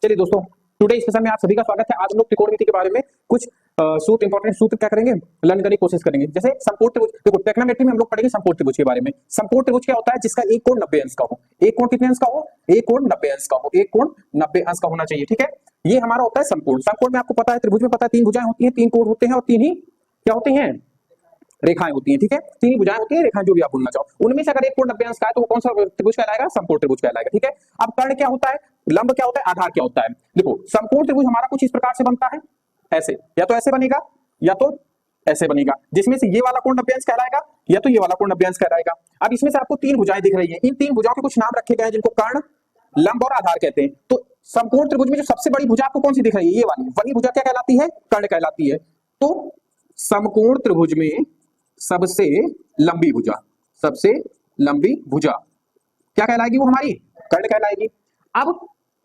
चलिए दोस्तों, टुडे इस सेशन में आप सभी का स्वागत है। आज हम लोग त्रिकोणमिति के बारे में कुछ सूत्र, इंपॉर्टेंट सूत्र क्या करेंगे, लर्न करने की कोशिश करेंगे। जैसे समकोण त्रिभुज, देखो ट्रिग्नोमेट्री में हम लोग पढ़ेंगे समकोण त्रिभुज के बारे में। समकोण त्रिभुज क्या होता है? जिसका एक कोण 90 अंश का हो। एक कोण कितने अंश का हो? एक कोण 90 अंश का हो। एक कोण 90 अंश का होना चाहिए, ठीक है। ये हमारा होता है समकोण। समकोण में आपको पता है, त्रिभुज में पता है तीन भुजाएं होती हैं, तीन कोण होते हैं और तीन ही क्या होते हैं, रेखाएं होती हैं, ठीक है। तीन भुजाएं होती हैं, रेखाएं जो भी आप बोलना चाहो। उनमें से अगर एक कोण 90 अंश का है तो वो कौन सा त्रिभुज कहलाएगा? समकोण त्रिभुज कहलाएगा, ठीक है। अब कर्ण क्या होता है, लंब क्या होता है, आधार क्या होता है? देखो समकोण त्रिभुज हमारा कुछ इस प्रकार से बनता है, ऐसे, या तो ऐसे बनेगा या तो ऐसे बनेगा, जिसमें से ये वाला कोण 90 अंश कहलाएगा या तो ये वाला कोण 90 अंश कहलाएगा। अब इसमें से आपको तीन भुजाएं दिख रही है, इन तीन भुजाओं के कुछ नाम रखे गए हैं जिनको कर्ण, लंब और आधार कहते हैं। तो समकोण त्रिभुज में जो सबसे बड़ी भुजा आपको कौन सी दिख रही है? ये वाली भुजा क्या कहलाती है? कर्ण कहलाती है। तो समकोण त्रिभुज में सबसे लंबी भुजा, सबसे लंबी भुजा क्या कहलाएगी? वो हमारी कर्ण कहलाएगी। अब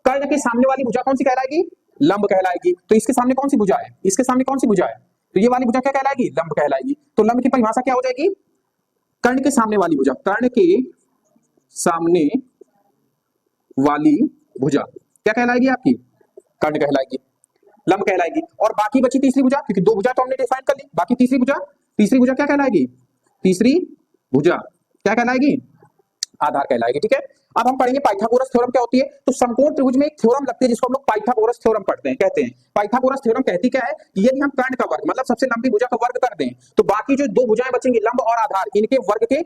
कर्ण के सामने वाली भुजा कौन सी कहलाएगी? लंब कहलाएगी। तो इसके सामने कौन सी भुजा है? इसके सामने कौन सी भुजा है? तो ये वाली भुजा क्या कहलाएगी? लंब कहलाएगी। तो लंब की परिभाषा क्या हो जाएगी? कर्ण के सामने वाली भुजा, कर्ण के सामने वाली भुजा क्या कहलाएगी? आपकी कर्ण कहलाएगी, लंब कहलाएगी। और बाकी बची तीसरी भुजा, क्योंकि दो भुजा तो हमने डिफाइन कर ली, बाकी तीसरी भुजा क्या कहलाएगी? तीसरी भुजा क्या कहलाएगी? आधार कहलाएगी, ठीक है। अब हम पढ़ेंगे पाइथागोरस थ्योरम क्या होती है। तो समकोण त्रिभुज में एक थ्योरम लगती है जिसको हम लोग पाइथागोरस थ्योरम पढ़ते हैं, कहते हैं। पाइथागोरस थ्योरम कहती क्या है कि यदि हम कर्ण का वर्ग मतलब सबसे लंबी भुजा का वर्ग कर दें तो बाकी जो दो भुजाएं बचेंगी, लंब और आधार, इनके वर्ग के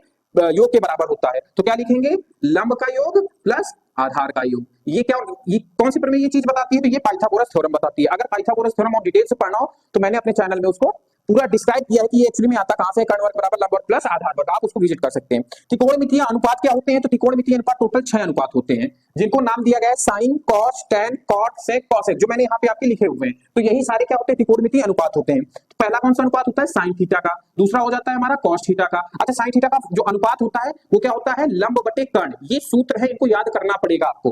योग के बराबर होता है। तो क्या लिखेंगे? लंब का योग प्लस आधार का योग। ये कौन सी प्रमेय ये चीज बताती है? तो ये पाइथागोरस थ्योरम बताती है। अगर पाइथागोरस थ्योरम और डिटेल से पढ़ना हो तो मैंने अपने चैनल में उसको पूरा डिस्क्राइब किया है कि ये एक्चुअली में आता कहां से, कर्ण वर्ग बराबर लंब वर्ग प्लस आधार वर्ग, आप उसको विजिट कर सकते हैं। त्रिकोणमितीय अनुपात क्या होते हैं? तो त्रिकोणमितीय अनुपात टोटल 6 अनुपात होते हैं, जिनको नाम दिया गया है साइन, कॉस, टैन, कॉट, सेक, कॉसेक, जो मैंने यहाँ पे आपके लिखे हुए हैं। तो यही सारे क्या होते हैं? त्रिकोणमितीय अनुपात होते हैं। तो पहला कौन सा अनुपात होता है? साइन थीटा का। दूसरा हो जाता है हमारा कॉस थीटा का। अच्छा, साइन थीटा का जो अनुपात होता है वो क्या होता है? लंब बटे कर्ण। ये सूत्र है, इनको याद करना पड़ेगा आपको।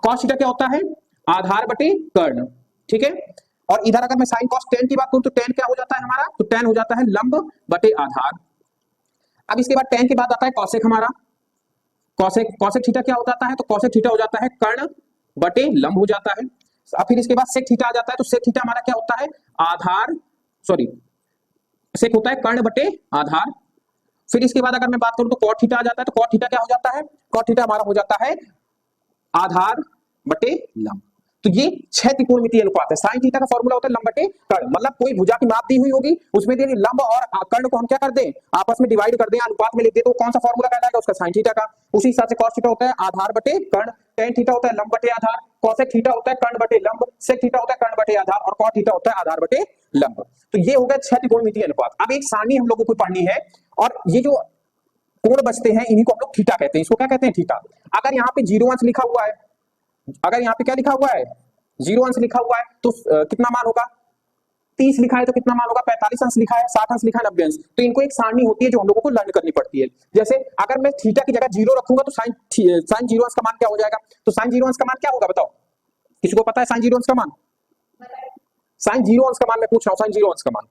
कॉस थीटा क्या होता है? आधार बटे कर्ण, ठीक है। और इधर अगर मैं साइन कॉस टेन की बात करूं तो टेन क्या हो जाता है हमारा? तो टेन हो जाता है लंब बटे आधार। अब इसके बाद टेन के बाद आता है कॉसेक हमारा। कॉसेक थीटा क्या हो जाता है? तो कॉसेक थीटा हो जाता है कर्ण बटे लंब हो जाता है। अब फिर इसके बाद सेक थीटा आ जाता है। तो सेक थीटा हमारा क्या होता है? सेक होता है कर्ण बटे आधार। फिर इसके बाद अगर मैं बात करूं तो कॉट थीटा आ जाता है। तो कॉट थीटा क्या हो जाता है? कॉट थीटा हमारा हो जाता है आधार बटे लंब। तो ये 6 त्रिकोणमितीय अनुपात है। साइन थीटा का फॉर्मूला होता है लंब बटे कर्ण, मतलब कोई भुजा की माप दी हुई होगी, उसमें यदि लंब और कर्ण को हम क्या कर दें, आपस में डिवाइड कर दें, अनुपात में लिख दें, तो कौन सा फॉर्मूला कहलाएगा? उसका साइन थीटा का। उसी हिसाब से कॉस थीटा होता है आधार बटे कर्ण, टेन थीटा होता है लंब बटे आधार, कॉसेक थीटा होता है कर्ण बटे लंब, सेक थीटा होता है कर्ण बटे आधार और कॉट थीटा होता है आधार बटे लंब। तो ये हो गया 6 त्रिकोणमितीय अनुपात। अब एक सारणी हम लोगों को पढ़नी है, और ये जो कोण बचते हैं इन्हीं को हम लोग थीटा कहते हैं। इसको क्या कहते हैं? थीटा। अगर यहाँ पे 0 अंश लिखा हुआ है, अगर यहाँ पे क्या लिखा हुआ है? 0 अंश लिखा हुआ है, तो कितना मान होगा? 30 लिखा है तो कितना मान होगा? 45 अंश लिखा है, 60 अंश लिखा है, 90 अंश। तो इनको एक सारणी होती है जो हम लोगों को लर्न करनी पड़ती है। जैसे अगर मैं थीटा की जगह 0 रखूंगा तो साइन 0 अंश का मान क्या हो जाएगा? तो साइन 0 अंश का मान क्या होगा? बताओ, किसी को पता है साइन 0 अंश का मान? साइन 0 अंश का मान मैं पूछ रहा हूं, साइन 0 अंश का मान,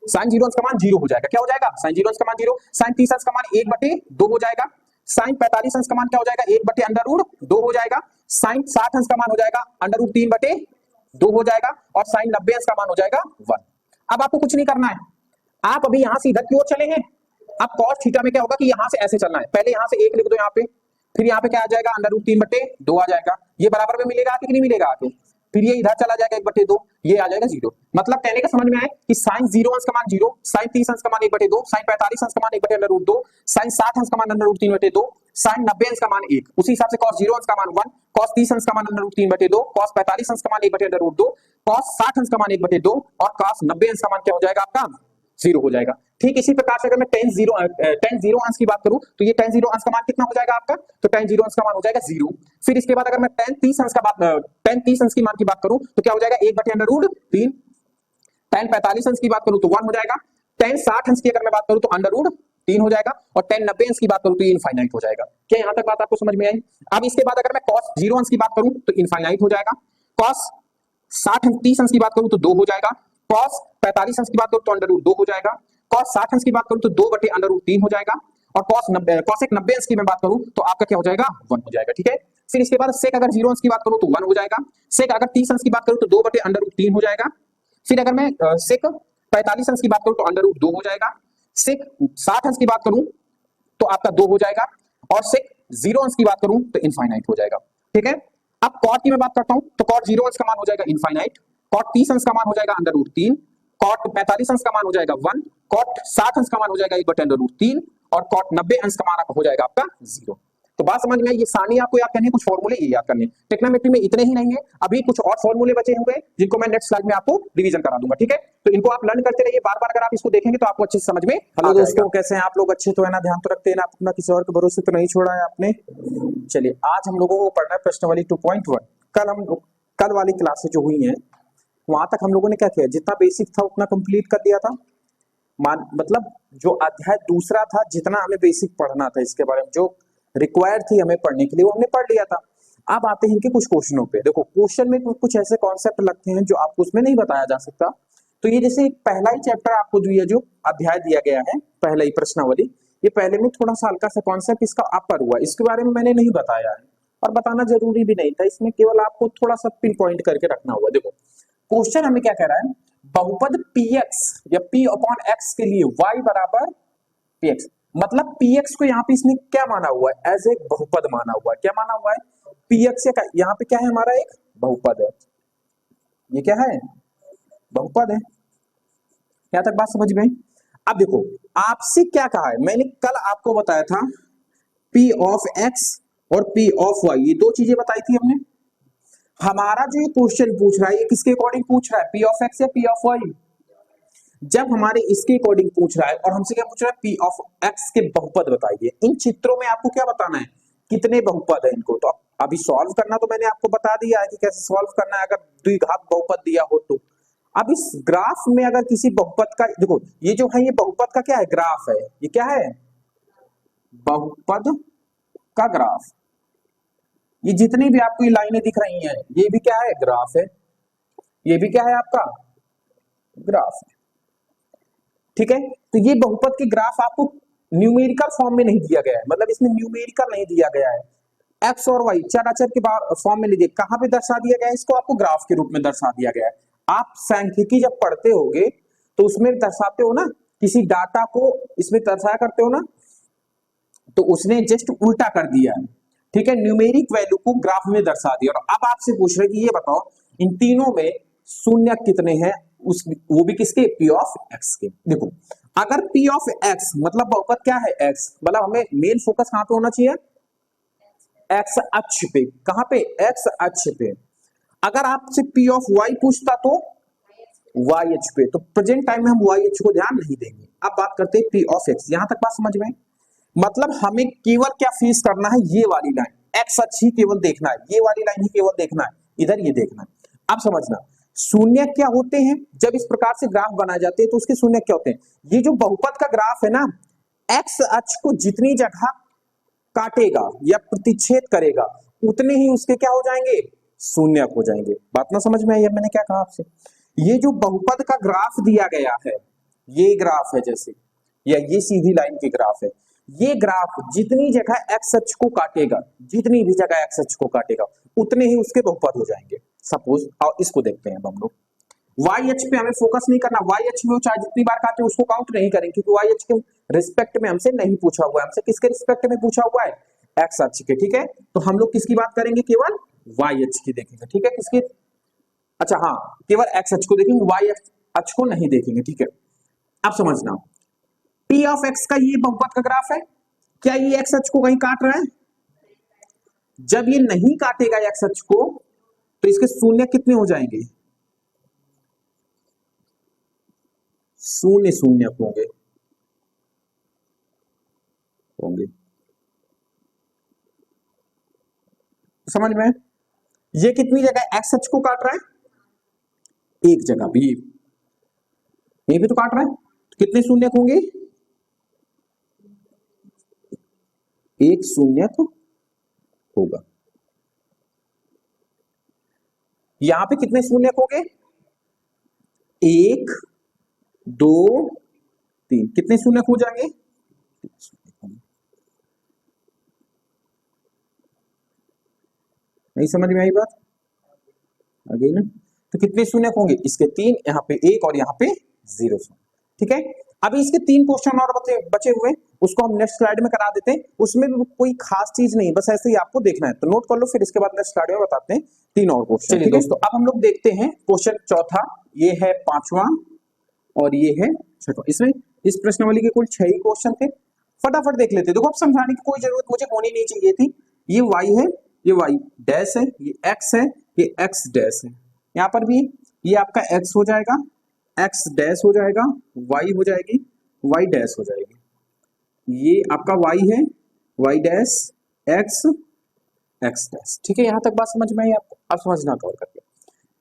साइन 0 अंश का मान 0 हो जाएगा। क्या हो जाएगा? साइन 0 अंश का मान 0। साइन 30 अंश का मान 1/2 हो जाएगा। साइन 45 अंश का मान क्या हो जाएगा? 1/√2 हो जाएगा। साइन 60 अंश का मान हो जाएगा √3/2 हो जाएगा। और साइन 90 अंश का मान हो जाएगा 1। अब आपको कुछ नहीं करना है, आप अभी यहां से इधर की ओर चले हैं। अब कॉस थीटा में क्या होगा कि यहां से ऐसे चलना है, पहले यहां से 1 लिख दो यहाँ पे, फिर यहाँ पे क्या आ जाएगा? √3/2 आ जाएगा। ये बराबर में मिलेगा कि नहीं मिलेगा आगे? फिर ये इधर चला जाएगा 1/2, ये आ जाएगा 0। मतलब कहने का समझ में आए कि साइन 0 अंश का मान 0, साइन 30 अंश का मान 1/2, साइन 45 अंश का मान 1/√2, साइन 60 अंश का मान √3/2, साइन 90 अंश का मान 1। उसी हिसाब से कॉस 0 अंश का मान 1, कॉस 30 अंश का मान √3/2, कॉस 45 अंश का मान 1/√2, कॉस 60 अंश का मान 1/2 और कॉस 90 अंश का मान क्या हो जाएगा? आपका 0 हो जाएगा। ठीक इसी प्रकार से अगर मैं tan 0 अंश की बात करूं तो ये tan 0 अंश का मान कितना हो जाएगा आपका? तो tan 0 अंश का मान हो जाएगा 0। फिर इसके बाद अगर मैं tan 30 अंश की मान की बात करूं तो क्या हो जाएगा? 1/√3। tan 45 अंश की बात करूं तो 1 हो जाएगा। tan 60 अंश की अगर मैं बात करूं तो √3 हो जाएगा। और tan 90 अंश की बात करूं तो ये इनफाइनाइट हो जाएगा। क्या यहां तक बात आपको समझ में आई? अब इसके बाद अगर मैं cos 0 अंश की बात करूं तो इनफाइनाइट हो जाएगा। cos 30 अंश की बात करूं तो 2 हो जाएगा। cos 45 अंश की बात करूं तो √2 हो जाएगा। cos 60 अंश की बात करूं तो 2/√3 हो जाएगा। और cosec 90 अंश की मैं बात करूं तो आपका क्या हो जाएगा? 1 हो जाएगा, ठीक है। फिर इसके बाद सेक अगर 0 अंश की बात करूं तो 1 हो जाएगा, सेक अगर 30 अंश की बात करूं तो 2/√3 हो जाएगा, फिर अगर मैं सेक 45 अंश की बात करूं तो √2 हो जाएगा, सेक 60 अंश की बात करूं तो आपका 2 हो जाएगा, और सेक 0 अंश की बात करूं तो इनफाइनाइट हो जाएगा। ठीक है, अब कॉट की मैं बात करता हूं तो कॉट 0 अंश का मान हो जाएगा इनफाइनाइट, कॉट 30 अंश का मान हो जाएगा √3, कॉट 45 अंश का मान हो जाएगा 1, कॉट 60 अंश का मान हो जाएगा 1/√3, और कॉट 90 अंश का मान हो जाएगा आपका 0। तो बात समझ में आई, ये सारणी आपको याद करनी है, कुछ फॉर्मूले ये याद करने। ट्रिग्नोमेट्री में इतने ही नहीं है, अभी कुछ और फॉर्मूले बचे हुए जिनको मैं नेक्स्ट स्लाइड में आपको रिवीजन करा दूंगा। ठीक है, तो इनको आप लर्न करते रहिए, बार बार अगर आप इसको देखेंगे तो आपको अच्छे से समझ में। हेलो दोस्तों, कैसे हैं आप लोग? अच्छे तो है ना? ध्यान तो रखते हैं ना अपना, किसी और के भरोसे तो नहीं छोड़ा है आपने। चलिए, आज हम लोगों को पढ़ना है प्रश्नावली 2.1। कल वाली क्लासें जो हुई है वहां तक हम लोगों ने क्या किया, जितना बेसिक था उतना कंप्लीट कर दिया था। मतलब जो अध्याय दूसरा था, जितना हमें बेसिक पढ़ना था इसके बारे में, जो रिक्वायर्ड थी हमें पढ़ने के लिए, वो हमने पढ़ लिया था। अब आते हैं कि कुछ क्वेश्चनों पे। देखो, क्वेश्चन में कुछ ऐसे कॉन्सेप्ट लगते हैं जो आपको उसमें नहीं बताया जा सकता। तो ये जैसे पहला ही चैप्टर आपको दिया, जो अध्याय दिया गया है, पहला ही प्रश्नावली, ये पहले में थोड़ा सा हल्का सा कॉन्सेप्ट इसका अपर हुआ, इसके बारे में मैंने नहीं बताया है और बताना जरूरी भी नहीं था। इसमें केवल आपको थोड़ा सा पिन पॉइंट करके रखना हुआ। देखो, क्वेश्चन हमें क्या कह रहा है, बहुपद px या p/x के लिए y बराबर px, मतलब px को यहाँ पे इसने क्या माना हुआ है, एज एक बहुपद माना हुआ है। क्या माना हुआ है? px यहाँ पे क्या है, हमारा एक बहुपद है। ये क्या है? बहुपद है। यहां तक बात समझ में? अब देखो, आपसे क्या कहा है, मैंने कल आपको बताया था p(x) और p(y), ये दो चीजें बताई थी हमने। हमारा जो ये क्वेश्चन पूछ रहा है, ये किसके अकॉर्डिंग पूछ रहा है, p(x) या p(y)? जब हमारे इसके अकॉर्डिंग पूछ रहा है और हमसे क्या पूछ रहा है, p(x) के बहुपद बताइए। इन चित्रों में आपको क्या बताना है, कितने बहुपद है इनको। तो अभी सॉल्व करना तो मैंने आपको बता दिया है कि कैसे सॉल्व करना है, अगर द्विघात बहुपद दिया हो तो। अब इस ग्राफ में अगर किसी बहुपद का, देखो ये जो है, ये बहुपद का क्या है, ग्राफ है। ये क्या है? बहुपद का ग्राफ। ये जितनी भी आपको ये लाइनें दिख रही हैं, ये भी क्या है, ग्राफ है। ये भी क्या है, आपका ग्राफ है। ठीक है, तो ये बहुपद के ग्राफ आपको न्यूमेरिकल फॉर्म में नहीं दिया गया है, मतलब इसमें न्यूमेरिकल नहीं दिया गया है, एक्स और वाई चर अचर के फॉर्म में नहीं दिया। कहां पे दर्शा दिया गया है इसको? आपको ग्राफ के रूप में दर्शा दिया गया है। आप सांख्यिकी जब पढ़ते होगे तो उसमें दर्शाते हो ना, किसी डाटा को इसमें दर्शाया करते हो ना, तो उसने जस्ट उल्टा कर दिया है। ठीक है, न्यूमेरिक वैल्यू को ग्राफ में दर्शा दिया। और अब आपसे पूछ रहे कि ये बताओ, इन तीनों में शून्य कितने हैं, उस वो भी किसके, p(x) के। देखो, अगर p(x) मतलब बहुपद क्या है, x, मतलब हमें मेन फोकस कहां पे होना चाहिए, x अक्ष पे। कहां पे? x अक्ष पे। अगर आपसे p(y) पूछता तो y अक्ष पे, तो प्रेजेंट टाइम में हम y अक्ष को ध्यान नहीं देंगे। अब बात करते हैं p(x), यहां तक बात समझ में? मतलब हमें केवल क्या फेस करना है, ये वाली लाइन, एक्स अक्ष ही केवल देखना है, ये वाली लाइन ही केवल देखना है, इधर ये देखना है। अब समझना, शून्य क्या होते हैं, जब इस प्रकार से ग्राफ बनाए जाते हैं तो उसके शून्य क्या होते हैं। ये जो बहुपद का ग्राफ है ना, एक्स अक्ष को जितनी जगह काटेगा या प्रतिच्छेद करेगा, उतने ही उसके क्या हो जाएंगे, शून्य हो जाएंगे। बात ना समझ में आई? मैंने क्या कहा आपसे, ये जो बहुपद का ग्राफ दिया गया है, ये ग्राफ है जैसे, या ये सीधी लाइन की ग्राफ है, ये ग्राफ जितनी जगह एक्स अक्ष को काटेगा, जितनी भी जगह एक्स अक्ष को काटेगा, उतने ही उसके बहुपद हो जाएंगे। सपोज और इसको देखते हैं हम लोग, वाई अक्ष पे हमें फोकस नहीं करना, वाई अक्ष में वो चाहे जितनी बार काटे उसको काउंट नहीं करेंगे, क्योंकि वाई अक्ष के रिस्पेक्ट में हमसे नहीं पूछा हुआ है। हमसे किसके रिस्पेक्ट में पूछा हुआ है, एक्स अक्ष के। ठीक है, तो हम लोग किसकी बात करेंगे, केवल वाई अक्ष की देखेंगे। ठीक है, किसकी? अच्छा हाँ, केवल एक्स अक्ष को देखेंगे, वाई अक्ष को नहीं देखेंगे। ठीक है, अब समझना, p(x) का ये बहुपद का ग्राफ है, क्या ये एक्स अक्ष को कहीं काट रहा है? जब ये नहीं काटेगा एक्स अक्ष को, तो इसके शून्य कितने हो जाएंगे, शून्य शून्य होंगे होंगे। समझ में? ये कितनी जगह एक्स अक्ष को काट रहा है, एक जगह भी, ये भी तो काट रहा है, तो कितने शून्य होंगे, एक शून्य होगा। यहां पे कितने शून्य होंगे, 1 2 3, कितने शून्य हो जाएंगे, 3 शून्य। नहीं समझ में आई बात? अगेन ना, तो कितने शून्य होंगे? इसके 3, यहाँ पे 1 और यहाँ पे 0 शून्य। ठीक है, अभी इसके 3 क्वेश्चन और बचे हुए, उसको हम नेक्स्ट स्लाइड में करा देते हैं। उसमें भी कोई खास चीज नहीं, बस ऐसे ही आपको देखना है, तो नोट कर लो, फिर इसके बाद नेक्स्ट स्लाइड में बताते हैं 3 और क्वेश्चन। चलिए दोस्तों, अब हम लोग देखते हैं क्वेश्चन चौथा, ये है 5वां और ये है 6वां। इसमें इस प्रश्नावली के कुल 6 ही क्वेश्चन थे। फटाफट देख लेते हैं। देखो, अब समझाने की कोई जरूरत मुझे होनी नहीं चाहिए थी। ये y है, ये y डैश है, ये x है, ये x डैश है। यहाँ पर भी ये आपका x हो जाएगा, x डैश हो जाएगा, y हो जाएगी, y डैश हो जाएगी। ये आपका y है, y dash, x, x dash. ठीक है, यहां तक बात समझ में आई आपको? अब समझना कवर करके,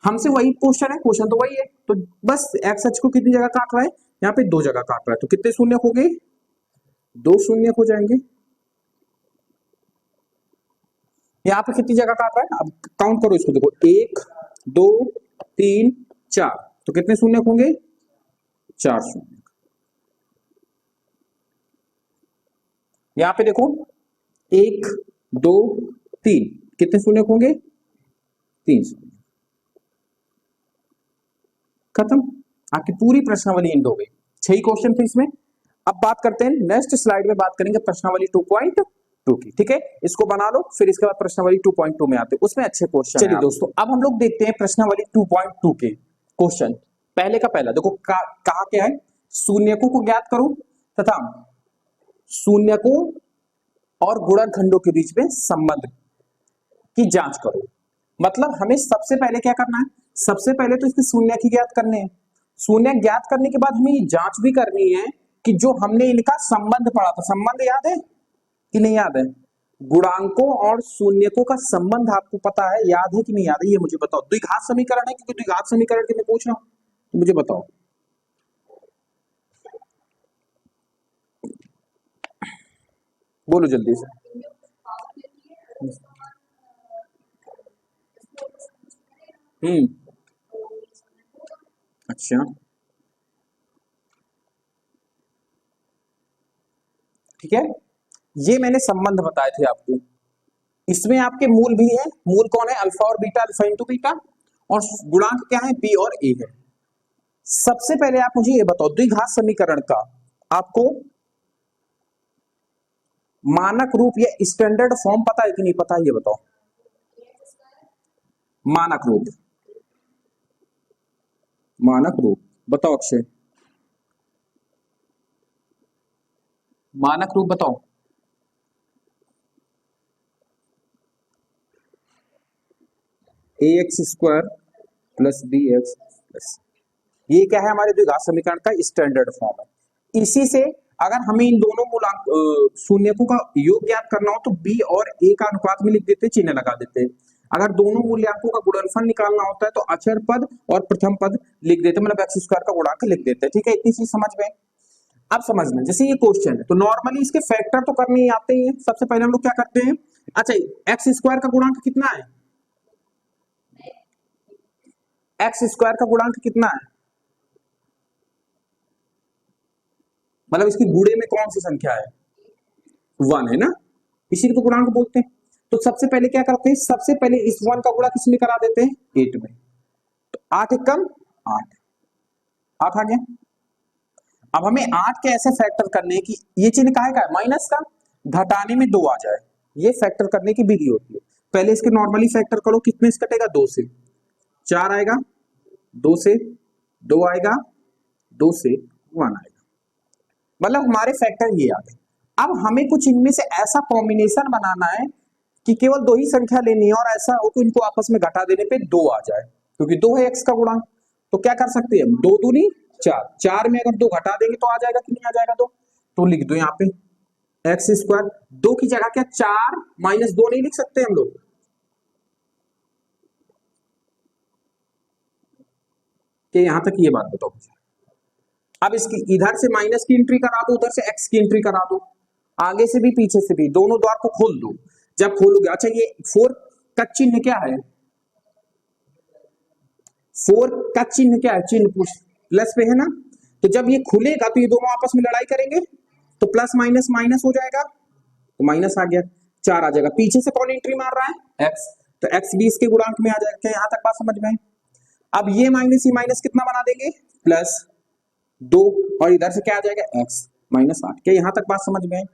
हमसे वही क्वेश्चन है, क्वेश्चन तो वही है, तो बस x अक्ष को कितनी जगह काट रहा है? यहाँ पे 2 जगह काट रहा है, तो कितने शून्य हो गए? 2 शून्य हो जाएंगे। यहाँ पे कितनी जगह काट रहा है? अब काउंट करो इसको, देखो 1 2 3 4, तो कितने शून्य होंगे? 4 शून्य। यहाँ पे देखो 1 2 3, कितने शून्य होंगे? 3 शून्य। खत्म, आपकी पूरी प्रश्नावली एंड हो गई। 6 ही क्वेश्चन थे इसमें। अब बात करते हैं, नेक्स्ट स्लाइड में बात करेंगे प्रश्नावली 2.2 की। ठीक है, इसको बना लो, फिर इसके बाद प्रश्नावली 2.2 में आते हैं, उसमें अच्छे क्वेश्चन। चलिए दोस्तों, अब हम लोग देखते हैं प्रश्नावली 2.2 के क्वेश्चन। पहले का पहला देखो, कहा क्या है? शून्यकों को ज्ञात करो तथा शून्यकों और गुणनखंडों के बीच में संबंध की जांच करो। मतलब हमें सबसे पहले क्या करना है? सबसे पहले तो इसके शून्य की ज्ञात करने हैं। शून्य ज्ञात करने के बाद हमें ये जांच भी करनी है कि जो हमने इनका संबंध पढ़ा था, संबंध याद है कि नहीं याद है? गुणांकों और शून्यकों का संबंध आपको पता है, याद है कि नहीं याद है? ये मुझे बताओ। द्विघात समीकरण है, क्योंकि द्विघात समीकरण के मैं पूछ रहा हूं, तो मुझे बताओ। बोलो जल्दी से। अच्छा, ठीक है, ये मैंने संबंध बताए थे आपको। इसमें आपके मूल भी है। मूल कौन है? अल्फा और बीटा, अल्फा इंटू बीटा, और गुणांक क्या है? बी और ए है। सबसे पहले आप मुझे ये बताओ, द्विघात समीकरण का आपको मानक रूप या स्टैंडर्ड फॉर्म पता है कि नहीं पता है? ये बताओ। मानक रूप, मानक रूप बताओ अक्षय, मानक रूप बताओ। ax² प्लस bx प्लस, ये क्या है? हमारे द्विघात समीकरण का स्टैंडर्ड फॉर्म है। इसी से अगर हमें इन दोनों मूलांक शून्यकों का योग ज्ञात करना हो तो b और a का अनुपात में लिख देते, चिन्ह लगा देते। अगर दोनों मूल्यांकों का गुणनफल निकालना होता है तो अचर पद और प्रथम पद लिख देते, मतलब x² का गुणांक लिख देते। ठीक है, इतनी चीज समझ में। अब समझना, जैसे ये क्वेश्चन है तो नॉर्मली इसके फैक्टर तो करने ही आते ही हैं। सबसे पहले हम लोग क्या करते हैं? अच्छा, x² का गुणांक कितना है? x² का गुणांक कितना है? मतलब इसकी गुणे में कौन सी संख्या है? 1 है ना, इसी को गुणांक बोलते हैं। तो सबसे पहले क्या करते हैं? सबसे पहले इस 1 का गुणा किस में करा देते हैं? 8 में। तो 8 एकम 8, 8 आ गया। अब हमें 8 के ऐसे फैक्टर करने हैं कि ये चिन्ह काहे का है? माइनस का, घटाने में 2 आ जाए। ये फैक्टर करने की विधि होती है। पहले इसके नॉर्मली फैक्टर करो, कितने से कटेगा? 2 से। 4 आएगा, 2 से 2 आएगा, 2 से 1 आएगा, मतलब हमारे फैक्टर ये आ गए। अब हमें कुछ इनमें से ऐसा कॉम्बिनेशन बनाना है कि केवल 2 ही संख्या लेनी है और ऐसा हो कि इनको आपस में घटा देने पे 2 आ जाए, क्योंकि 2 है x का गुणांक। तो क्या कर सकते हैं? 2 दूनी 4, 4 में अगर 2 घटा देंगे तो आ जाएगा कि नहीं आ जाएगा? 2 तो लिख दो यहाँ पे x²। 2 की जगह क्या 4 माइनस 2 नहीं लिख सकते हम लोग? कि यहां तक ये बात बताओ। अब इसकी इधर से माइनस की एंट्री करा दो, उधर से x की एंट्री करा दो, आगे से भी पीछे से भी, दोनों द्वार को खोल दो। जब खोलोगे, अच्छा ये 4 का चिन्ह क्या है? 4 का चिन्ह क्या है? चिन्ह प्लस पे है ना, तो जब ये खुलेगा तो ये दोनों आपस में लड़ाई करेंगे, तो प्लस माइनस माइनस हो जाएगा, तो माइनस आ गया, 4 आ जाएगा। पीछे से कौन एंट्री मार रहा है? x। तो एक्स भी इसके गुणांक में आ जाएगा। क्या यहां तक बात समझ में आई? अब ये माइनस ही माइनस कितना बना देंगे, प्लस 2, और इधर से क्या आ जाएगा, एक्स माइनस 8। क्या यहां तक बात समझ में आई?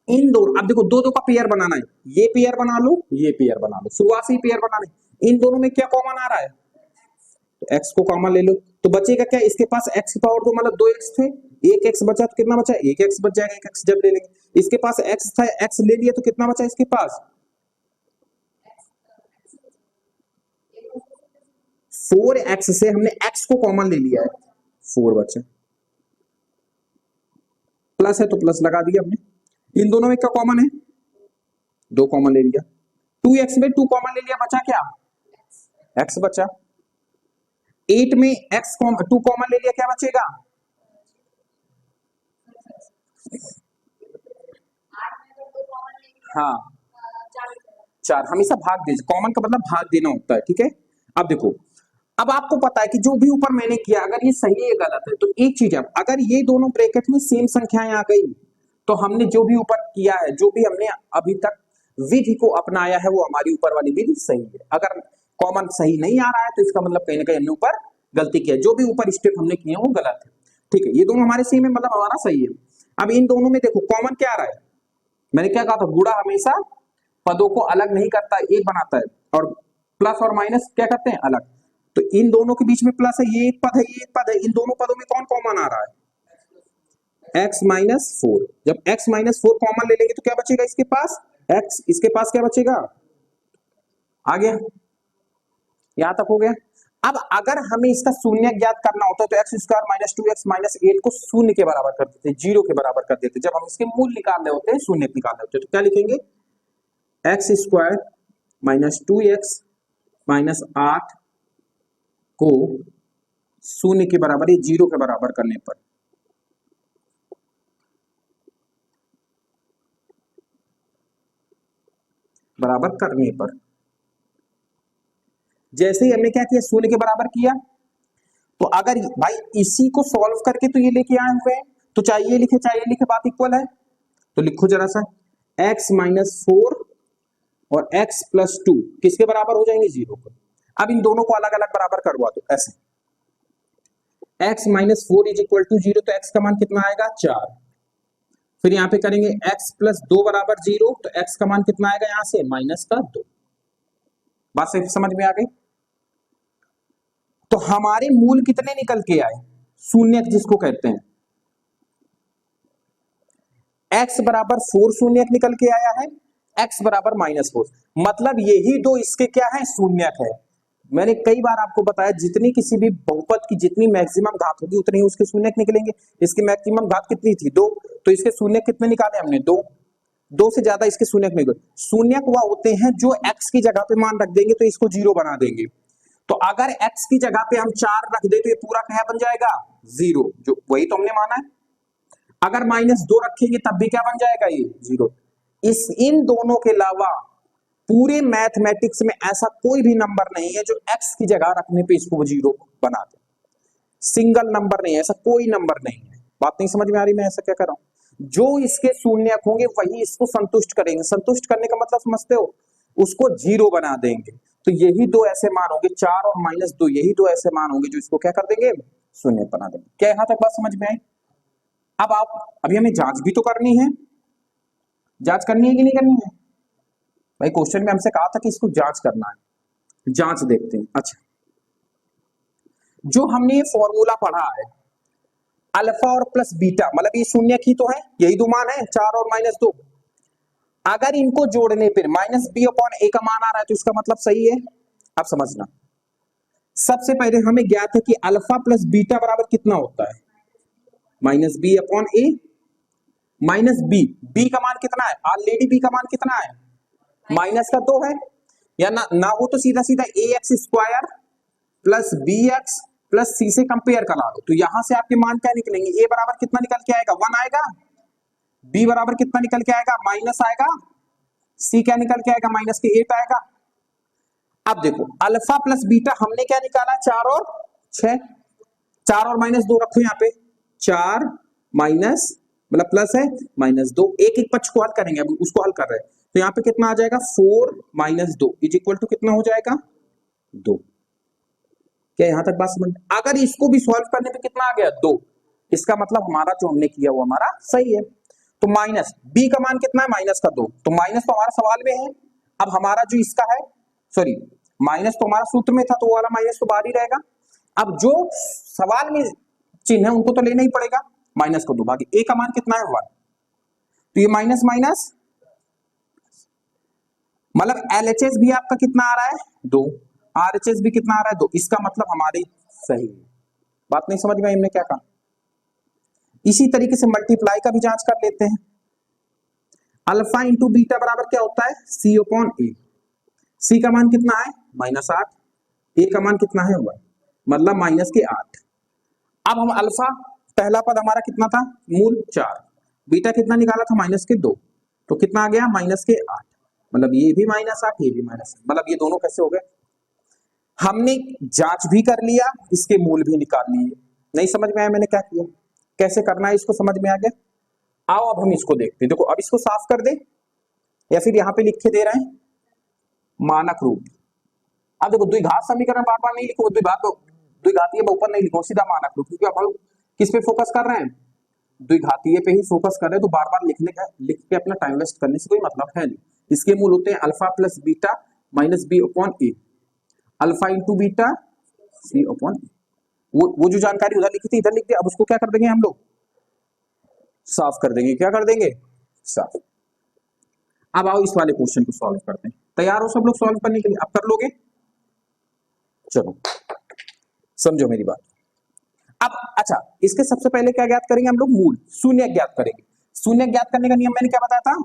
इन दोनों, अब देखो दो दो का पेयर बनाना है, ये पेयर बना लो, ये पेयर बना लो, शुरुआत से ही पेयर बनाने। इन दोनों में क्या कॉमन आ रहा है, तो एक्स को कॉमन ले लो, तो बचेगा क्या, इसके पास एक्स की पावर 2 मतलब 2x थे, एक एक्स बचा तो कितना बचा, एक एक्स बच जाएगा, एक एक्स जब ले लेंगे। इसके पास एक्स था, एक्स ले लिया तो कितना बचा इसके पास, 4x से हमने x को कॉमन ले लिया है, 4 बचा, प्लस है तो प्लस लगा दिया हमने। इन दोनों में क्या कॉमन है, 2 कॉमन ले लिया, 2x में 2 कॉमन ले लिया, बचा क्या, x बचा। 8 में x 2 कॉमन ले लिया, क्या बचेगा, हाँ 4, हमेशा भाग दीजिए, कॉमन का मतलब भाग देना होता है, ठीक है। अब देखो, अब आपको पता है कि जो भी ऊपर मैंने किया, अगर ये सही है गलत है, तो एक चीज है, अगर ये दोनों ब्रैकेट में सेम संख्याएं आ गई, तो हमने जो भी ऊपर किया है, जो भी हमने अभी तक विधि को अपनाया है, वो हमारी ऊपर वाली विधि सही है। अगर कॉमन सही नहीं आ रहा है, तो इसका मतलब कहीं ना कहीं हमने ऊपर गलती किया, जो भी ऊपर स्टेप हमने किए वो गलत है, ठीक है। ये दोनों हमारे सेम है, मतलब हमारा सही है। अब इन दोनों में देखो कॉमन क्या आ रहा है, मैंने क्या कहा था, गुणा हमेशा पदों को अलग नहीं करता, एक बनाता है, और प्लस और माइनस क्या करते हैं, अलग। तो इन दोनों के बीच में प्लस है, ये एक पद है, ये एक पद है, इन दोनों पदों में कौन कॉमन आ रहा है, x माइनस 4। जब x माइनस 4 कॉमन ले लेंगे तो क्या बचेगा इसके पास, x, इसके पास क्या बचेगा, आ गया, यहां तक हो गया। अब अगर हमें इसका शून्य ज्ञात करना होता है, तो x square minus 2x minus 8 को शून्य के बराबर कर देते, जीरो के बराबर कर देते। जब हम इसके मूल निकालने होते हैं, शून्य निकालने होते हैं, तो क्या लिखेंगे, x square minus 2x minus 8 को शून्य के बराबर, ये जीरो के बराबर करने पर, बराबर करने पर, जैसे ही हमने क्या किया, शून्य के बराबर किया, तो अगर भाई इसी को सॉल्व करके तो ये लेके आए हुए हैं, तो चाहिए लिखे चाहिए लिखे, बात इक्वल है, तो लिखो जरा सा, x माइनस 4 और x प्लस 2 किसके बराबर हो जाएंगे, जीरो को। अब इन दोनों को अलग अलग बराबर करवा दो, ऐसे x minus 4 is equal to 0, तो x का मान कितना आएगा, 4। फिर यहाँ पे करेंगे x प्लस 2 बराबर 0, तो x का मान कितना आएगा, यहां से माइनस का 2। बात सही समझ में आ गई। तो हमारे मूल कितने निकल के आए, शून्य जिसको कहते हैं, x बराबर 4 शून्य निकल के आया है, x बराबर माइनस 4, मतलब यही दो इसके क्या है, शून्य है। मैंने कई बार आपको बताया, जितनी किसी भी बहुपद की जितनी मैक्सिमम घात होगी, उतनी उसके शून्य निकलेंगे। इसकी मैक्सिमम घात कितनी थी, 2, तो इसके शून्य कितने निकाले हमने, 2, 2 से ज्यादा इसके शून्य निकले। शून्य वह होते हैं जो x की जगह पे मान रख देंगे तो इसको 0 बना देंगे। तो अगर x की जगह पे हम 4 रख दे, तो ये पूरा क्या बन जाएगा, 0, जो वही तो हमने माना है। अगर माइनस 2 रखेंगे तब भी क्या बन जाएगा, ये 0। इन दोनों के अलावा पूरे मैथमेटिक्स में ऐसा कोई भी नंबर नहीं है जो x की जगह रखने पे इसको 0 बना दे, सिंगल नंबर नहीं है, ऐसा कोई नंबर नहीं है। बात नहीं समझ में आ रही, मैं ऐसा क्या कर रहा हूं, जो इसके शून्य होंगे वही इसको संतुष्ट करेंगे। संतुष्ट करने का मतलब समझते हो, उसको 0 बना देंगे। तो यही दो ऐसे मान होंगे, 4 और माइनस 2, यही दो ऐसे मान होंगे जो इसको क्या कर देंगे, शून्य बना देंगे। क्या यहां तक बात समझ में आई। अब आप अभी हमें जांच भी तो करनी है, जांच करनी है कि नहीं करनी है, भाई क्वेश्चन में हमसे कहा था कि इसको जांच करना है, जांच देखते हैं। अच्छा, जो हमने ये फॉर्मूला पढ़ा है, अल्फा और प्लस बीटा, मतलब ये शून्य की तो है, यही दो मान है, 4 और माइनस 2। अगर इनको जोड़ने पर माइनस बी अपॉन ए का मान आ रहा है, तो इसका मतलब सही है। अब समझना, सबसे पहले हमें ज्ञात है कि अल्फा प्लस बीटा बराबर कितना होता है, माइनस बी अपॉन ए, माइनस बी, बी का मान कितना है, ऑलरेडी बी का मान कितना है, माइनस का 2 है, या ना हो तो सीधा सीधा A X square plus B X plus C से कंपेयर करा दो, तो यहां से आपके मान क्या निकलेंगे, ए बराबर कितना निकल के आएगा, 1 आएगा, बी बराबर कितना निकल के आएगा, माइनस आएगा, सी क्या निकल के आएगा, माइनस के 8 आएगा। अब देखो अल्फा प्लस बीटा हमने क्या निकाला, 4 और 6, 4 और माइनस 2 रखो यहाँ पे, 4 माइनस मतलब प्लस है माइनस 2, एक एक पक्ष को हल करेंगे, अभी उसको हल कर रहे हैं। तो यहाँ पे कितना आ जाएगा 4 माइनस 2 इज इक्वल टू कितना हो जाएगा 2। क्या यहां तक बात समझ? अगर इसको भी सॉल्व करने पे कितना आ गया 2, इसका मतलब हमारा जो हमने किया वो हमारा सही है। तो माइनस बी का मान कितना है माइनस का 2, तो माइनस तो हमारा सवाल में है। अब हमारा जो इसका है सॉरी माइनस तो हमारा सूत्र में था तो वो वाला माइनस तो बाहर ही रहेगा। अब जो सवाल में चिन्ह है उनको तो लेना ही पड़ेगा, माइनस को 2 भागे ए का मान कितना है 1, तो ये माइनस माइनस मतलब एलएचएस भी आपका कितना आ रहा है 2, आरएचएस भी कितना आ रहा है 2, इसका मतलब हमारी सही है। बात नहीं समझ में आई हमने क्या कहा? इसी तरीके से मल्टीप्लाई का भी जांच कर लेते हैं। अल्फा इंटू बीटा बराबर क्या होता है सी अपॉन ए। सी का मान कितना है -8, ए का मान कितना है 1, मतलब माइनस के 8। अब हम अल्फा पहला पद हमारा कितना था मूल 4, बीटा कितना निकाला था माइनस के 2, तो कितना आ गया माइनस के 8, मतलब ये भी -8 ये भी -8, मतलब ये दोनों कैसे हो गए? हमने जांच भी कर लिया, इसके मूल भी निकाल लिए। नहीं समझ में आया मैंने क्या किया, कैसे करना है इसको समझ में आ गया? आओ अब हम इसको देखते हैं। देखो अब इसको साफ कर दे या फिर यहाँ पे लिख के दे रहे हैं मानक रूप। अब देखो द्विघात समीकरण बार बार नहीं लिखो, द्विघातीय बहुपद नहीं लिखो, सीधा मानक रूप, क्योंकि अब हम किस पे फोकस कर रहे हैं द्विघातीय पे ही फोकस कर रहे हैं, तो बार बार लिख के अपना टाइम वेस्ट करने से कोई मतलब है नहीं। इसके मूल होते हैं alpha plus beta minus B upon A, alpha into beta C upon A. वो जो जानकारी उधर लिखी थी इधर लिख दी, अब उसको क्या कर देंगे हम लोग साफ कर देंगे। क्या कर देंगे साफ। अब आओ इस वाले क्वेश्चन को सॉल्व करते हैं। तैयार हो सब लोग सॉल्व करने के लिए? अब कर लोगे? चलो समझो मेरी बात। अब अच्छा इसके सबसे पहले क्या ज्ञात करेंगे हम लोग मूल, शून्य ज्ञात करेंगे। शून्य ज्ञात करने का नियम मैंने क्या बताया था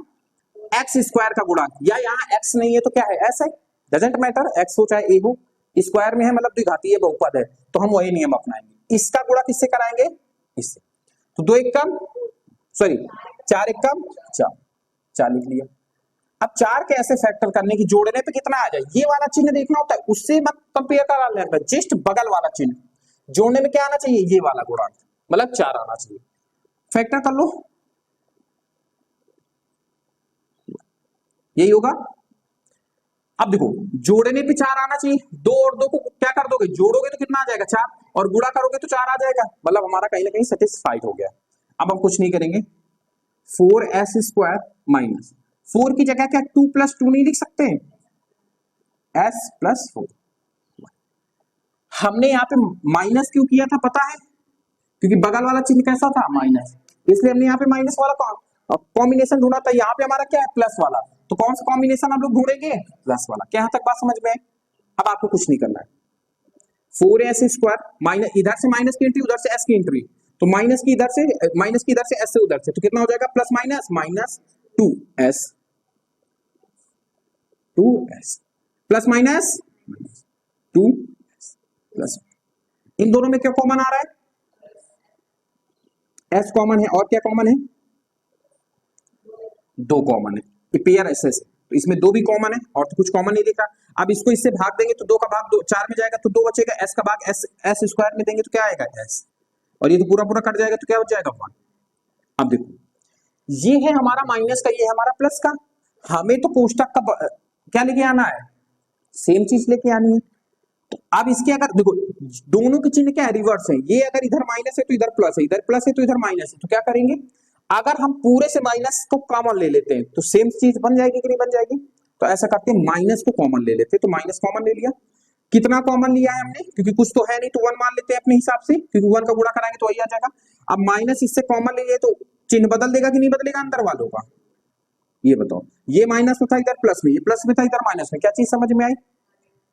एक्स स्क्वायर का गुणा, या यहाँ एक्स नहीं है तो क्या है एस है, डजेंट मैटर, एक्स हो चाहे ए हो, स्क्वायर में है मतलब द्विघातीय बहुपद है, तो हम वही नियम अपनाएंगे। इसका गुणा किससे कराएंगे इससे, तो 2 एक कम सॉरी 4 एक कम 4 लिख लिया। अब 4 के ऐसे फैक्टर करने की जोड़ने पे कितना आ जाए ये वाला चिन्ह देखना होता है, उससे मत कंपेयर करा लेना, जस्ट बगल वाला चिन्ह जोड़ने में क्या आना चाहिए ये वाला गुणांक, मतलब 4 आना चाहिए। फैक्टर कर लो, यही होगा। अब देखो जोड़ने पे 4 आना चाहिए, 2 और 2 को क्या कर दोगे जोड़ोगे तो कितना आ जाएगा 4, और गुणा करोगे तो 4 आ जाएगा, मतलब हमारा कहीं ना कहीं सेटिस्फाइड हो गया। अब हम कुछ नहीं करेंगे, 4s स्क्वायर माइनस 4 की जगह क्या 2 + 2 नहीं लिख सकते हैं, s + 4। हमने यहाँ पे माइनस क्यों किया था पता है, क्योंकि बगल वाला चिन्ह कैसा था माइनस, इसलिए हमने यहाँ पे माइनस वाला कॉम्बिनेशन ढूंढा था। यहाँ पे हमारा क्या है प्लस वाला, तो कौन सा कॉम्बिनेशन हम लोग ढूंढेंगे प्लस वाला। क्या यहाँ तक बात समझ में है? अब आपको कुछ नहीं करना है, 4s स्क्वायर माइनस इधर से माइनस की एंट्री उधर से s की एंट्री, तो माइनस की इधर से s से उधर से, तो कितना हो जाएगा plus minus 2s plus minus 2s plus, इन दोनों में क्या कॉमन आ रहा है s कॉमन है, और क्या कॉमन है 2 कॉमन है, पेयर ऐसे तो इसमें 2 भी कॉमन है और तो कुछ कॉमन नहीं दिखा। अब इसको इससे भाग देंगे तो 2 का भाग 4 में जाएगा तो 2 बचेगा, s का भाग s स्क्वायर में देंगे तो क्या आएगा s, और ये तो पूरा पूरा कट जाएगा तो क्या हो जाएगा 1। अब देखो ये है हमारा माइनस का, ये है हमारा प्लस का, हमें तो कोष्टक का क्या लेके आना है सेम चीज लेके आनी है। तो अब इसके अगर देखो दोनों के चिन्ह क्या है रिवर्स है, ये अगर इधर माइनस है तो इधर प्लस है, इधर प्लस है तो इधर माइनस है, तो क्या करेंगे अगर हम पूरे से माइनस को कॉमन ले लेते हैं तो सेम चीज बन जाएगी कि नहीं बन जाएगी, तो ऐसा करते हैं माइनस को कॉमन ले लेते हैं, तो माइनस कॉमन ले लिया। कितना कॉमन लिया है हमने, क्योंकि कुछ तो है नहीं तो 1 मान लेते हैं अपने हिसाब से, क्योंकि 1 का गुणा कराएंगे तो वही आ जाएगा। अब माइनस इससे कॉमन ले लिए तो चिन्ह बदल देगा कि नहीं बदलेगा अंदर वालों का, ये बताओ। ये माइनस में था इधर प्लस में, ये प्लस में था इधर माइनस में, क्या चीज समझ में आई,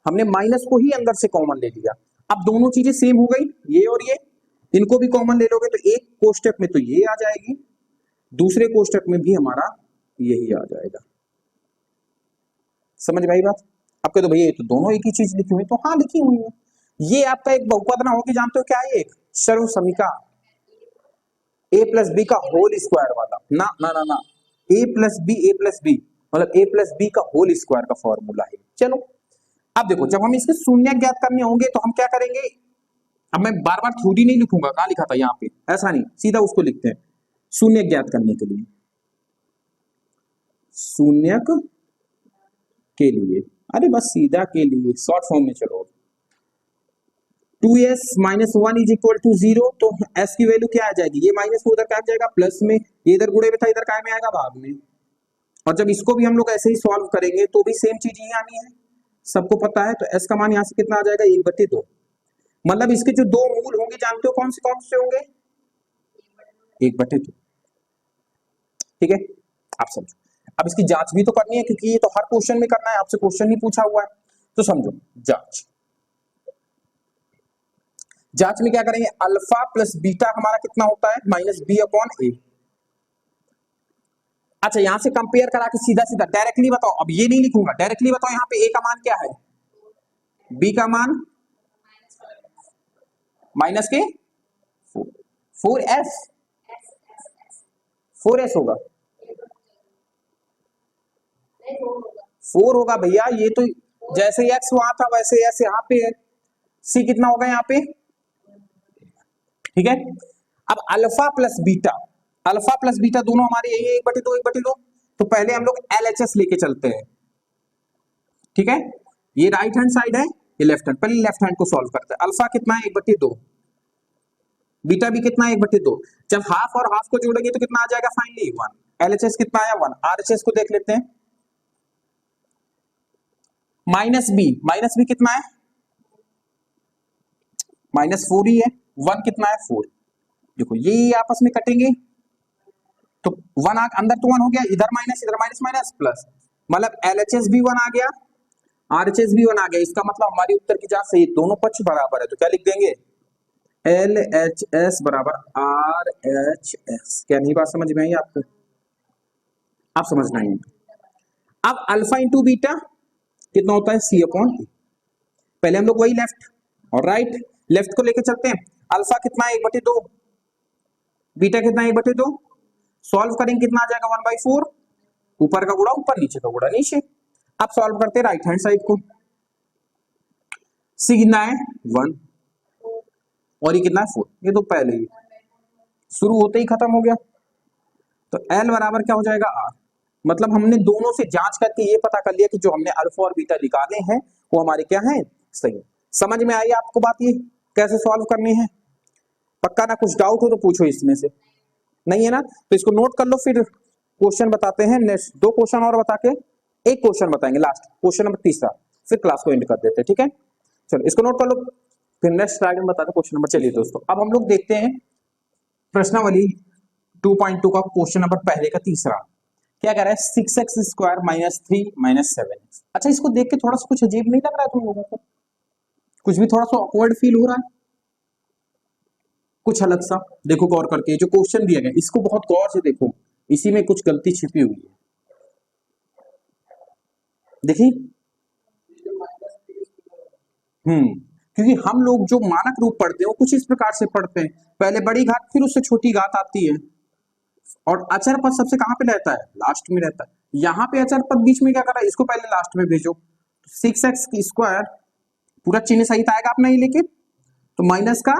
हमने माइनस को ही अंदर से कॉमन ले लिया। अब दोनों चीजें सेम हो गई, ये और ये, इनको भी कॉमन ले लोगे तो एक कोष्टक में तो ये आ जाएगी, दूसरे कोष्टक में भी हमारा यही आ जाएगा। समझ में आई बात? अब कह दो भैया ये तो दोनों एक ही चीज लिखी हुई, तो हाँ लिखी हुई है। ये आपका एक बहुपद ना हो कि जानते हो क्या है, एक सर्व समीका a + b का होल स्क्वायर वाला, ना ना ना ना a + b मतलब a + b का होल स्क्वायर का फॉर्मूला है। चलो अब देखो जब हम इसके शून्य ज्ञात करने होंगे तो हम क्या करेंगे, अब मैं बार बार थ्योरी नहीं लिखूंगा, कहां लिखा था यहाँ पे, ऐसा नहीं सीधा उसको लिखते हैं शून्य ज्ञात करने के लिए। शून्यक के लिए, अरे बस सीधा के लिए, शॉर्ट फॉर्म में चलो। 2s minus 1 is equal to 0, तो s की वैल्यू क्या आ जाएगी, ये माइनस को उधर क्या आ जाएगा प्लस में, ये इधर गुणे में था इधर काय में आएगा भाग में। और जब इसको भी हम लोग ऐसे ही सॉल्व करेंगे तो भी सेम चीज ही आनी है, सबको पता है। तो s का मान यहाँ से कितना आ जाएगा 1/2, मतलब इसके जो दो मूल होंगे जानते हो कौन से होंगे, 1/2। ठीक है, आप समझो। अब इसकी जांच भी तो करनी है क्योंकि ये तो हर क्वेश्चन में करना है, आपसे क्वेश्चन नहीं पूछा हुआ है, तो समझो जांच। जांच में क्या करेंगे, अल्फा प्लस बीटा हमारा कितना होता है -b/a। अच्छा, यहां से कंपेयर करा के सीधा सीधा डायरेक्टली बताओ, अब ये नहीं लिखूंगा, डायरेक्टली बताओ यहाँ पे a का मान क्या है, b का मान माइनस के 4s, 4s होगा, 4 होगा भैया, ये तो जैसे x वहां था वैसे s यहाँ पे है, c कितना होगा यहाँ पे। ठीक है, अब अल्फा प्लस बीटा दोनों हमारे यही है 1/2 1/2, तो पहले हम लोग LHS लेके चलते हैं। ठीक है, ये राइट हैंड साइड है, ये लेफ्ट हैंड, पहले लेफ्ट हैंड को सॉल्व करते हैं। अल्फा कितना है 1/2, बीटा भी कितना है 1/2, जब हाफ और हाफ को जोड़ेंगे तो कितना आ जाएगा फाइनली 1। LHS कितना आया 1। RHS को देख लेते हैं, माइनस बी कितना है -4 ही है, 1 कितना है 4। देखो ये आपस में कटेंगे तो 1 अंदर तो 1 हो गया, इधर माइनस प्लस, मतलब LHS भी 1 आ गया, RHS भी 1 आ गया। इसका मतलब हमारी उत्तर की जांच सही, दोनों पक्ष बराबर है, तो क्या लिख देंगे LHS बराबर RHS। क्या नहीं बात समझ में आई आपको, आप समझना है। अब अल्फा इंटू बीटा कितना होता है C/E। पहले हम लोग वही लेफ्ट और राइट, लेफ्ट को लेके चलते हैं। अल्फा कितना है 1/2, बीटा कितना है 1/2, सॉल्व करेंगे कितना आ जाएगा 1/4, ऊपर का गुणा ऊपर, नीचे का गुणा नीचे। अब सॉल्व करते हैं राइट हैंड साइड को, सी कितना है 1 और ये कितना है 4, ये तो पहले ही शुरू होते ही खत्म हो गया। तो L बराबर क्या हो जाएगा R, मतलब हमने दोनों से जांच करके ये पता कर लिया कि जो हमने अल्फा और बीटा निकाले हैं वो हमारे क्या है सही। समझ में आई आपको बात, ये कैसे सॉल्व करनी है, पक्का ना, कुछ डाउट हो तो पूछो इसमें से, नहीं है ना तो इसको नोट कर लो, फिर क्वेश्चन बताते हैं नेक्स्ट, 2 क्वेश्चन और बता के एक क्वेश्चन बताएंगे लास्ट, क्वेश्चन नंबर 3, फिर क्लास को एंड कर देते हैं। ठीक है, चलो इसको नोट कर लो, फिर नेक्स्ट स्लाइड में बताते क्वेश्चन नंबर। चलिए दोस्तों, अब हम लोग देखते हैं प्रश्नावली 2.2 का क्वेश्चन नंबर पहले का तीसरा। क्या कह रहा है 6x स्क्वायर -3 7x। अच्छा, इसको देख के थोड़ा सा कुछ अजीब नहीं लग रहा है तुम लोगों को, कुछ भी थोड़ा सा ऑकवर्ड फील हो रहा है, कुछ अलग सा। देखो गौर करके, जो क्वेश्चन दिया गया इसको बहुत गौर से देखो, इसी में कुछ गलती छिपी हुई है, देखिए। क्योंकि हम लोग जो मानक रूप पढ़ते हैं वो कुछ इस प्रकार से पढ़ते हैं, पहले बड़ी घात फिर उससे छोटी घात आती है, और अचर पद सबसे कहां पे रहता है, लास्ट में रहता है। यहाँ पे अचर पद बीच में क्या कर रहा है, इसको पहले लास्ट में भेजो। 6x स्क्वायर पूरा चिन्ह सहित आएगा अपना ये लेके, तो माइनस का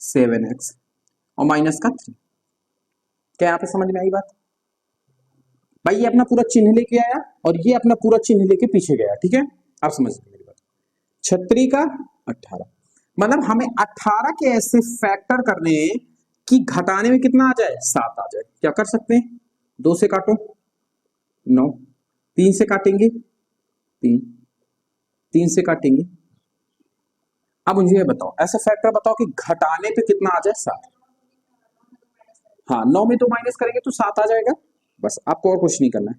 7x और माइनस का 3। क्या यहाँ पे समझ में आई बात भाई, ये अपना पूरा चिन्ह लेके आया और ये अपना पूरा चिन्ह लेके पीछे गया। ठीक है, आप समझ मेरी बात। 36 का 18, मतलब हमें 18 के ऐसे फैक्टर करने कि घटाने में कितना आ जाए 7 आ जाए। क्या कर सकते हैं, 2 से काटो 9, 3 से काटेंगे 3, 3 से काटेंगे। अब मुझे ये बताओ, ऐसे फैक्टर बताओ कि घटाने पे कितना आ जाए 7। हाँ, 9 में 2 माइनस करेंगे तो 7 आ जाएगा, बस आपको और कुछ नहीं करना है।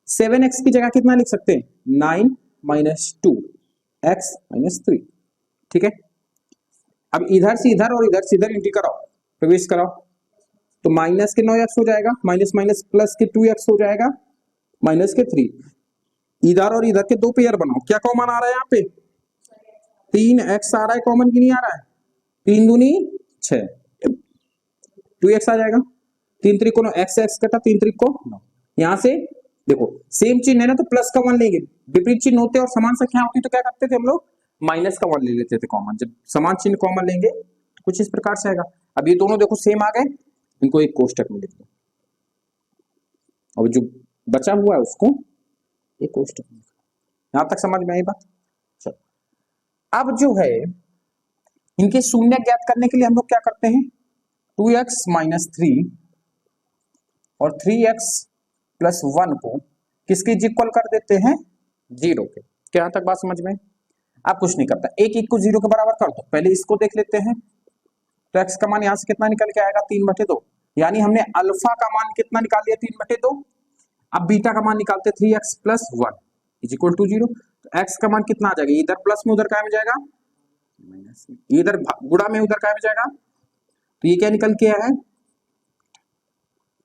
7x की जगह कितना लिख सकते हैं 9 - 2 x - 3। ठीक है, अब इधर से इधर और इधर से इधर एंट्री कराओ, प्रवेश कराओ, तो माइनस के 9x हो जाएगा, माइनस माइनस प्लस के 2x हो जाएगा, माइनस के 3। इधर और इधर के 2 पेयर बनाओ, क्या कॉमन आ रहा है यहाँ पे 3x आ रहा है, कॉमन की नहीं आ रहा है, 3 दूनी 6, 2x आ जाएगा, 3 त्रिक को 9, x कटा 3 त्रिक को 9। यहाँ से देखो सेम चिन्ह है ना, तो प्लस का 1 लेंगे, विपरीत चिन्ह होते और समान संख्या होती तो क्या करते थे हम लोग माइनस का 1 ले लेते थे कॉमन। जब समान चिन्ह कॉमन लेंगे तो कुछ इस प्रकार से आएगा। अब ये दोनों देखो सेम आ गए, इनको एक कोष्टक में लिख दो, और जो बचा हुआ है उसको एक कोष्टक में। यहां तक समझ में आई बात? चलो अब जो है इनके शून्य ज्ञात करने के लिए हम लोग क्या करते हैं, 2x माइनस 3 और 3x प्लस 1 को किसके इक्वल कर देते हैं, 0 के। क्या यहां तक बात समझ में? आप कुछ नहीं करता, एक को 0 के बराबर कर दो। पहले इसको देख लेते हैं। तो x का मान यहां से कितना निकल के आएगा, 3/2। यानी हमने अल्फा का मान कितना निकाल लिया, 3/2। अब बीटा का मान निकालते 3x plus 1 is equal to 0। तो x का मान कितना आ जाएगा, इधर प्लस में उधर क्या में जाएगा माइनस में, इधर गुणा में उधर क्या में जाएगा। तो ये क्या निकल के आया है,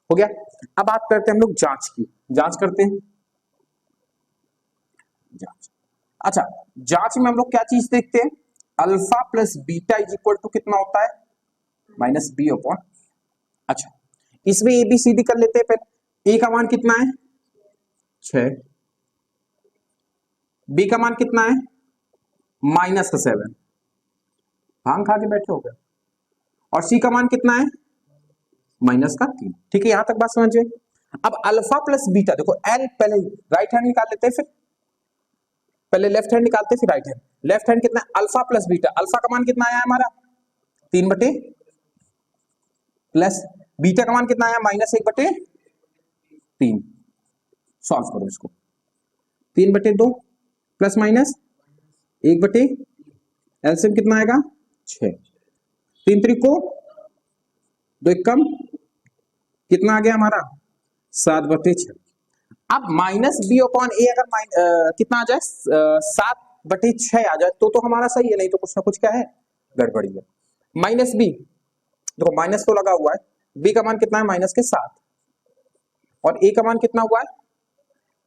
हो गया। अब बात करते हैं हम लोग जांच की, जांच करते हैं जांच। अच्छा जांच में हम लोग क्या चीज देखते हैं, alpha plus beta is equal to कितना होता है, माइनस बी अपॉन। अच्छा इसमें एबीसीडी कर लेते हैं। पहले ए का मान कितना है 6, बी का मान कितना है माइनस का 7, भांग खा के बैठे हो गए, और सी का मान कितना है माइनस का 3। ठीक है, यहां तक बात समझिए। अब अल्फा प्लस बीटा देखो, एल पहले राइट हैंड निकाल लेते हैं, फिर पहले लेफ्ट हैंड निकालते फिर राइट हैंड। लेफ्ट हैंड कितना, अल्फा प्लस बीटा, अल्फा का मान कितना आया हमारा 3/, प्लस बीटा का मान कितना आया -1/3। सॉल्व करो इसको, 3/2 प्लस माइनस 1/, एलसीएम कितना आएगा 6, 3 3 को 2 1 कम, कितना आ गया हमारा 7/6। अब माइनस बी अपॉन ए अगर कितना आ जाए 7/6 आ जाए तो हमारा सही है, नहीं तो कुछ ना कुछ क्या है गड़बड़ी है। माइनस बी देखो, माइनस तो लगा हुआ है, बी का मान कितना है माइनस के 7, और ए का मान कितना हुआ है,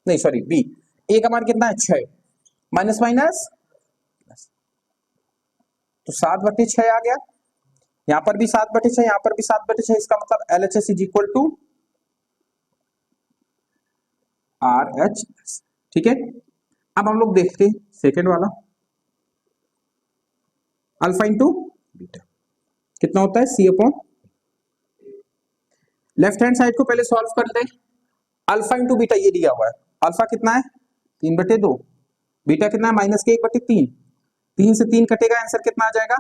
नहीं सॉरी बी, ए का मान कितना है 6, माइनस माइनस तो 7/6 आ गया। यहां पर भी 7/6, यहां पर भी 7/6, इसका मतलब LHS is equal to RHS। ठीक है, अब हम लोग देखते हैं सेकेंड वाला, अल्फा इंटू बीटा कितना होता है C upon. Left hand side को पहले सॉल्व कर ले। अल्फा इंटू बीटा ये दिया हुआ है, अल्फा कितना है 3/2, बीटा कितना है माइनस के 1/3, 3 से 3 कटेगा, आंसर कितना आ जाएगा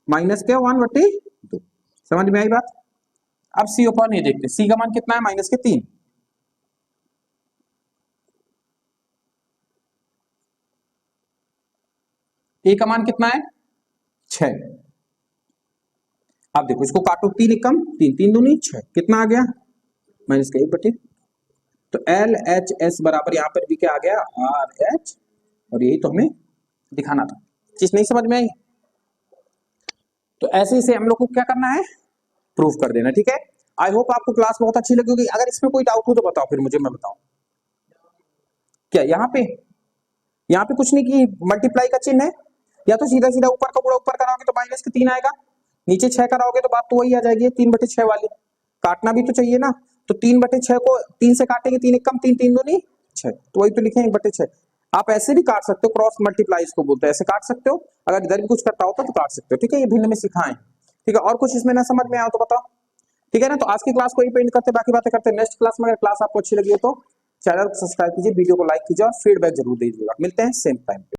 माइनस के 1/2। समझ में आई बात? अब सी अपॉन ये देखते हैं, सी का मान कितना है माइनस के 3, ए का मान कितना है 6। अब देखो इसको काटो, 3 1 कम 3, 3 दूनी 6, कितना आ गया माइनस का 1/, तो LHS बराबर यहां पर भी क्या आ गया RH, और यही तो हमें दिखाना था। चीज नहीं समझ में आई? तो ऐसे से हम लोग को क्या करना है, प्रूफ कर देना। ठीक है, आई होप आपको क्लास बहुत अच्छी लगी होगी। अगर इसमें कोई डाउट हो तो बताओ, फिर मुझे मैं बताऊं। क्या यहाँ पे कुछ नहीं कि मल्टीप्लाई का चिन्ह है, या तो सीधा सीधा ऊपर का पूरा ऊपर कराओगे तो माइनस के 3 आएगा, नीचे 6 कराओगे तो बात तो वही आ जाएगी 3/6 वाली। काटना भी तो चाहिए ना, तो 3/6 को 3 से काटेंगे, 3 1 कम 3, 3 दूनी 6, तो वही तो लिखे 1/6। आप ऐसे भी काट सकते हो, क्रॉस मल्टीप्लाई इसको बोलते हैं, ऐसे काट सकते हो। अगर इधर भी कुछ करता होता तो काट सकते हो। ठीक है, ये भिन्न में सिखाएं। ठीक है, और कुछ इसमें ना समझ में आया तो बताओ। ठीक है ना, तो आज की क्लास को यही पे एंड करते, बाकी बातें करते हैं नेक्स्ट क्लास में। अगर क्लास आपको अच्छी लगी हो तो चैनल को सब्सक्राइब कीजिए, वीडियो को लाइक कीजिए और फीडबैक जरूर दीजिएगा। मिलते हैं सेम टाइम पे।